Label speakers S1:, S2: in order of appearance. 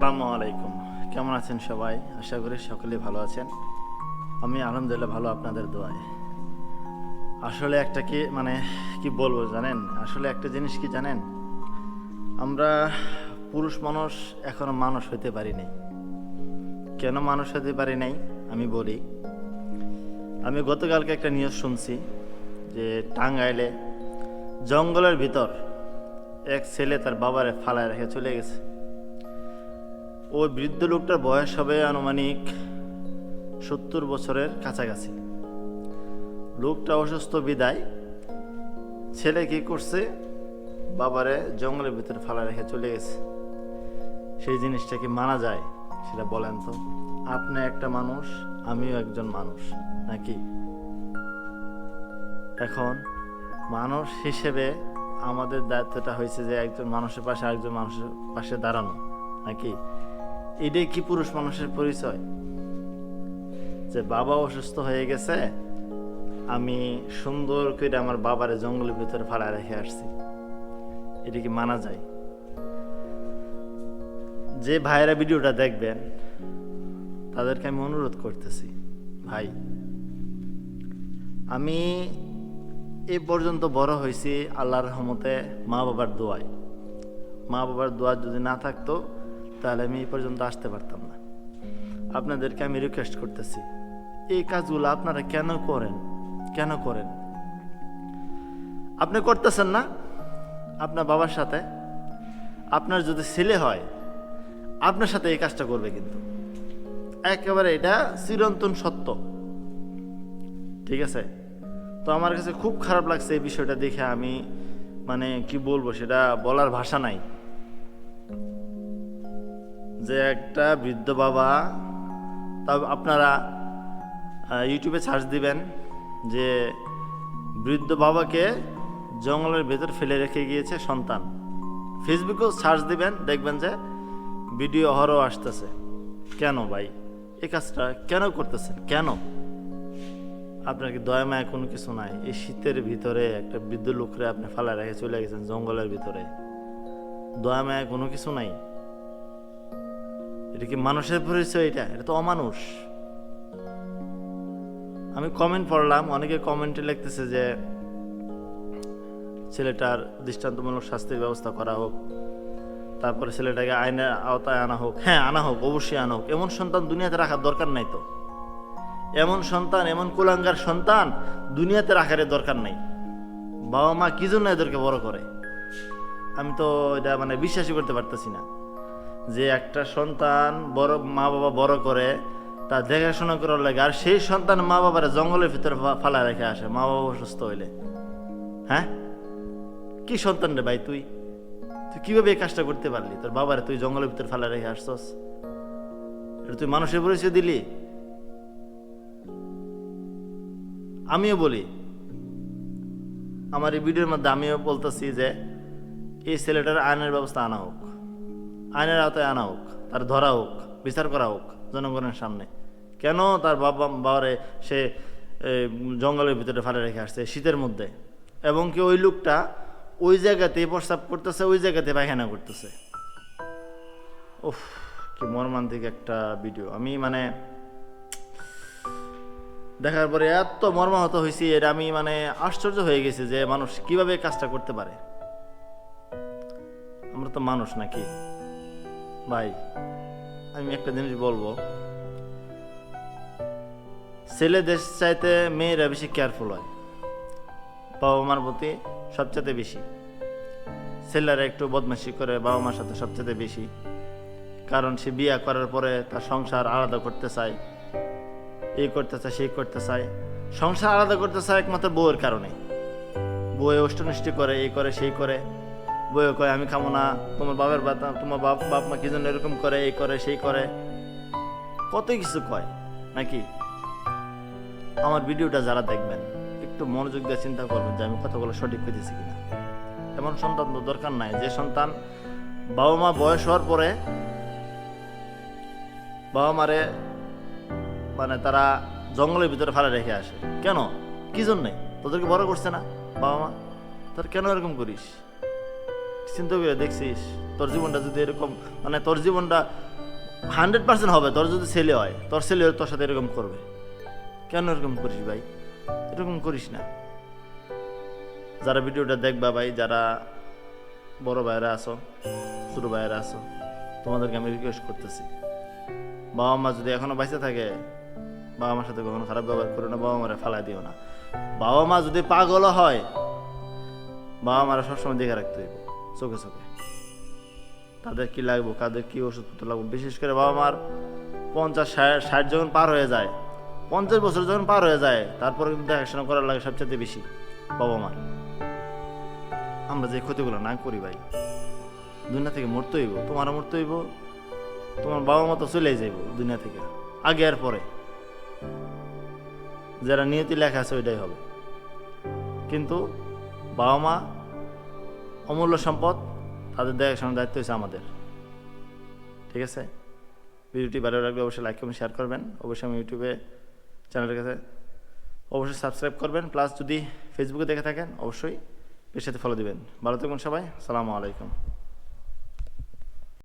S1: আসসালামু আলাইকুম। কেমন আছেন সবাই? আশা করি সকলেই ভালো আছেন। আমি আলহামদুলিল্লাহ ভালো, আপনাদের দোয়ায়। আসলে একটা কি বলবো জানেন, আসলে একটা জিনিস কি জানেন, আমরা পুরুষ মানুষ এখনো মানুষ হতে পারি নাই। কেন মানুষ হতে পারি নাই আমি বলি। আমি গতকালকে একটা নিউজ শুনছি যে টাঙ্গাইলে জঙ্গলের ভিতর এক ছেলে তার বাবারে ফালায় রেখে চলে গেছে। ওই বৃদ্ধ লোকটার বয়স হবে আনুমানিক 70 বছরের কাছাকাছি। লোকটা অসুস্থ বিদায় ছেলে কি করছে, বাবারে জঙ্গলের ভিতরে ফালা রেখে চলে গেছে। সেই জিনিসটা কি মানা যায় সেটা বলেন তো? আপনি একটা মানুষ, আমিও একজন মানুষ, নাকি? এখন মানুষ হিসেবে আমাদের দায়িত্বটা হয়েছে যে একজন মানুষের পাশে আরেকজন মানুষের পাশে দাঁড়ানো, নাকি? এটাই কি পুরুষ মানুষের পরিচয়? যে বাবা অসুস্থ হয়ে গেছে, আমি সুন্দর করে আমার বাবারে জঙ্গলের ভিতরে ফালায় রেখে আসছি, এটা কি মানা যায়? যে ভাইয়েরা ভিডিওটা দেখবেন তাদেরকে আমি অনুরোধ করতেছি, ভাই, আমি এ পর্যন্ত বড় হয়েছি আল্লাহর রহমতে মা বাবার দোয়ায়। মা বাবার দোয়া যদি না থাকতো তাহলে আমি এই পর্যন্ত আসতে পারতাম না। আপনাদেরকে আমি রিকোয়েস্ট করতেছি, এই কাজগুলো আপনারা কেন করেন? আপনি করতেছেন না আপনার বাবার সাথে? আপনার যদি ছেলে হয় আপনার সাথে এই কাজটা করবে, কিন্তু একেবারে এটা চিরন্তন সত্য, ঠিক আছে? তো আমার কাছে খুব খারাপ লাগছে এই বিষয়টা দেখে। আমি কি বলবো, সেটা বলার ভাষা নাই। যে একটা বৃদ্ধ বাবা, তা আপনারা ইউটিউবে সার্চ দিবেন যে বৃদ্ধ বাবাকে জঙ্গলের ভেতর ফেলে রেখে গিয়েছে সন্তান। ফেসবুকেও সার্চ দিবেন, দেখবেন যে ভিডিও অহরহ আসতেছে। কেন ভাই এই কাজটা কেন করতেছেন? কেন? আপনার কি দয়া মায়া কোনো কিছু নাই? এই শীতের ভিতরে একটা বৃদ্ধ লোকরে আপনি ফালা রেখে চলে গেছেন জঙ্গলের ভিতরে, দয়া মায়া কোনো কিছু নাই? এটা কি মানুষের পরিচয়? এটা তো অমানুষ। আমি কমেন্ট পড়লাম, অনেকে কমেন্টে লিখতেছে যে ছেলেটার দৃষ্টান্তমূলক শাস্তির ব্যবস্থা করা হোক, তারপরে ছেলেটাকে আইনের আওতায় আনা হোক। হ্যাঁ, আনা হোক, অবশ্যই আনা হোক। এমন সন্তান দুনিয়াতে রাখার দরকার নাই তো। এমন সন্তান, এমন কুলাঙ্গার সন্তান দুনিয়াতে রাখার দরকার নাই। বাবা মা কি জন্য এদেরকে বড় করে? আমি তো এটা বিশ্বাসই করতে পারতেছি না যে একটা সন্তান মা বাবা বড় করে, তার দেখাশোনা করার লাগে, আর সেই সন্তান মা বাবার জঙ্গলের ভিতরে ফালা রেখে আসে মা বাবা অসুস্থ হইলে। হ্যাঁ, কি সন্তান রে ভাই তুই কিভাবে এই কাজটা করতে পারলি? তোর বাবারে তুই জঙ্গলের ভিতরে ফালা রেখে আসছস, এটা তুই মানুষের পরিচয় দিলি? আমিও বলি, আমার এই ভিডিওর মধ্যে আমিও বলতেছি যে এই ছেলেটার আইনের ব্যবস্থা আনা হোক, আইনের আওতায় আনা হোক, তার ধরা হোক, বিচার করা হোক জনগণের সামনে। কেন তার বাবারে সে জঙ্গলের ভিতরে ফালে রেখে আসছে শীতের মধ্যে, এবং কি ওই লোকটা ওই জায়গাতে প্রস্রাব করতেছে, ওই জায়গাতে পায়খানা করতেছে। উফ, কি মর্মান্তিক একটা ভিডিও। আমি দেখার পরে এত মর্মাহত হয়েছি, এটা আমি আশ্চর্য হয়ে গেছি যে মানুষ কিভাবে কাজটা করতে পারে। আমরা তো মানুষ নাকি ভাই? আমি একটা জিনিস বলবো, ছেলেদের চাইতে মেয়েরা বেশি কেয়ারফুল হয় বাবা মার প্রতি, সবচেয়ে বেশি। ছেলেরা একটু বদমাশি করে বাবা মার সাথে সবচেয়ে বেশি, কারণ সে বিয়ে করার পরে তার সংসার আলাদা করতে চায়, এই করতে চায়, সেই করতে চায়। সংসার আলাদা করতে চায় একমাত্র বউয়ের কারণে। বউয়ে অষ্টনিষ্টি করে, এই করে, সেই করে। বউয়ে কয় আমি খাবো না, তোমার বাবার তোমার বাপ মা কি জন্য এরকম করে, এই করে, সেই করে, কত কিছু কয়, নাকি? আমার ভিডিওটা যারা দেখবেন একটু মনোযোগ দিয়ে চিন্তা করবেন যে আমি কথাগুলো সঠিক পেতেছি কিনা। এমন সন্তান তো দরকার নাই যে সন্তান বাবা মা বয়স হওয়ার পরে বাবা মারে তারা জঙ্গলের ভিতরে ফেলে রেখে আসে। কেন? কি জন্যে? তোদেরকে বড় করছে না বাবা মা? তোর কেন এরকম করিস? চিন্তা করে দেখছিস তোর জীবনটা যদি এরকম তোর জীবনটা 100% হবে। তোর যদি ছেলে হয়, তোর ছেলে তোর সাথে এরকম করবে। কেন এরকম করিস ভাই? এরকম করিস না। যারা ভিডিওটা দেখবা ভাই, যারা বড় ভাইয়েরা আছো, ছোট ভাইয়েরা আছো, তোমাদেরকে আমি রিকোয়েস্ট করতেছি, বাবা মা যদি এখনো বাইসে থাকে, বাবা মার সাথে কখনো খারাপ ব্যবহার করো না, বাবা মারে ফালাই দিও না। বাবা মা যদি পাগল হয়, বাবা মারা সবসময় দেখে রাখতে হইব চোখে চোখে, তাদের কি লাগবো, কাদের কি ওষুধপত্র লাগবো। বিশেষ করে বাবা মার 50-60 যখন পার হয়ে যায়, 50 বছর যখন পার হয়ে যায়, তারপরে কিন্তু দেখাশোনা করার লাগে সবচেয়ে বেশি বাবা মার। আমরা যে ক্ষতিগুলো না করি ভাই, দুনিয়া থেকে মরতে হইব, তোমারও মরতে হইব, তোমার বাবা মা তো চলেই যাইব দুনিয়া থেকে, আগে আর পরে। যারা নিয়তি লেখা আছে ওইটাই হবে। কিন্তু বাবা মা অমূল্য সম্পদ, তাদের দেখাশোনার দায়িত্ব হচ্ছে আমাদের। ঠিক আছে, ভিডিওটি ভালো লাগলে অবশ্যই লাইক কমেন্ট শেয়ার করবেন। অবশ্যই আমি ইউটিউবে চ্যানেলের কাছে অবশ্যই সাবস্ক্রাইব করবেন। প্লাস যদি ফেসবুকে দেখে থাকেন অবশ্যই পেজের সাথে ফলো দিবেন। ভালো থাকবেন সবাই, আসসালামু আলাইকুম।